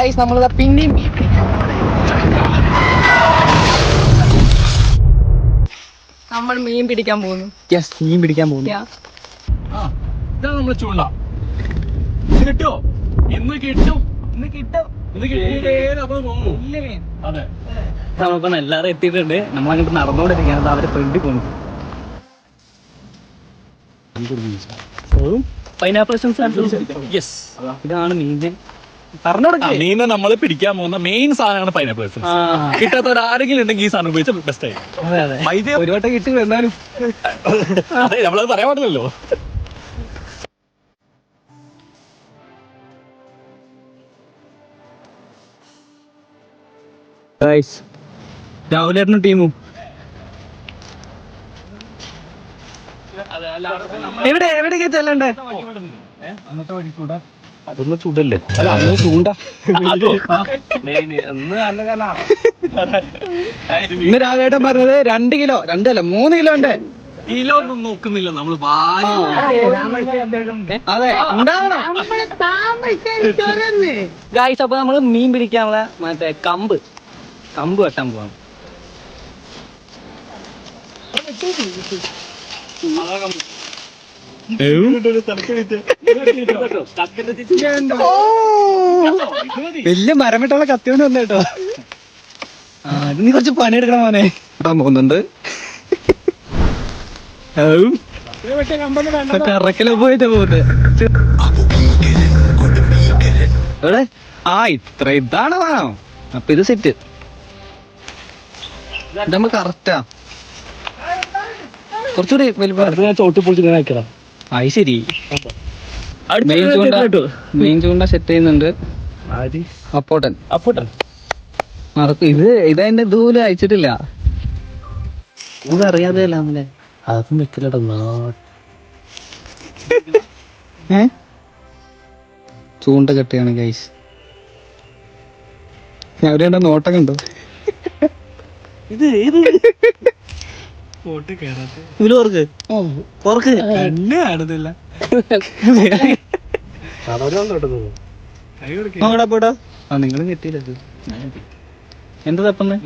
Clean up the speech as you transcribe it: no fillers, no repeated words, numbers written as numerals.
Guys നമ്മളിതാ പിന്നെയും നമ്മൾ മീൻ പിടിക്കാൻ പോകുന്നു. യെസ്, മീൻ പിടിക്കാൻ പോകുന്നു. ഇതാണ് നമ്മള് ചൂണ്ട. ഇത് കിട്ടോ? ഇന്ന് കിട്ടും. അതെ, നമ്മളിപ്പോ എല്ലാവരും എത്തിയിട്ടുണ്ട്. നമ്മളങ്ങോട്ട് നടന്നുകൊണ്ടിരിക്കുകയാണ്. അവരെ ഫ്രണ്ടിൽ പോകുന്നു. പൈനാപ്പിൾ യെസ്, ഇതാണ് മീൻ. മീനെ നമ്മള് പിടിക്കാൻ പോകുന്ന മെയിൻ സാധനമാണ് പൈനാപ്പിൾ എസൻസ്. കിട്ടാത്തവരാരെങ്കിലും ഉണ്ടെങ്കിൽ ഈ സാധനം ഉപയോഗിച്ച് ബെസ്റ്റ് ആയി. ഒരു വട്ടം കിട്ടി എന്നാലും അതെ, നമ്മളത് പറയാൻ പാടില്ലല്ലോ. രാഹുലേട്ടനും ടീമും എവിടേക്കാ ചെല്ലണ്ടേ? അന്നത്തെ വഴിക്കൂടെ അതൊന്നും ചൂടല്ലേ? അന്ന് ചൂണ്ട. ഇന്ന് രാഘവേട്ടൻ പറഞ്ഞത് 2 കിലോ, 2 അല്ല 3 കിലോ ഉണ്ട്. കിലോ ഒന്നും നോക്കുന്നില്ല നമ്മള്. അതെ, ഗായ്സ്, അപ്പൊ നമ്മള് മീൻ പിടിക്കാനുള്ള മറ്റേ കമ്പ് വെട്ടാൻ പോവാം. വലിയ മരമിട്ടുള്ള കത്തിയോണ്ട് വന്ന കേട്ടോ. ഇത് നീ കുറച്ച് പണിയെടുക്കണം മോനെ. ഇടാൻ പോകുന്നുണ്ട്. ഇറക്കല പോയിട്ടാ പോകുന്നത്. ഇവിടെ ഇതാണ് വേണോ? അപ്പൊ ഇത് സെറ്റ്. ഇത് നമ്മൾ കറക്റ്റാ. കുറച്ചുകൂടി വലുപ്പം ചോട്ടി പൊളിച്ച് വെക്കണം. അത് ശരി. മെയിൻ ചൂണ്ട സെറ്റ് ചെയ്യുന്നുണ്ട്. അപ്പോട്ടൻ ഇതതിന്റെ ദൂരം അയച്ചിട്ടില്ല. ഇതറിയാതെ അല്ലേ? അതൊന്നും വെക്കലട. ചൂണ്ട കെട്ടിയാണ് ഗൈസ്. അവരെ നോട്ടം കണ്ടോ? നിങ്ങളും കെട്ടിയില്ല. എന്താ തപ്പന്ന്?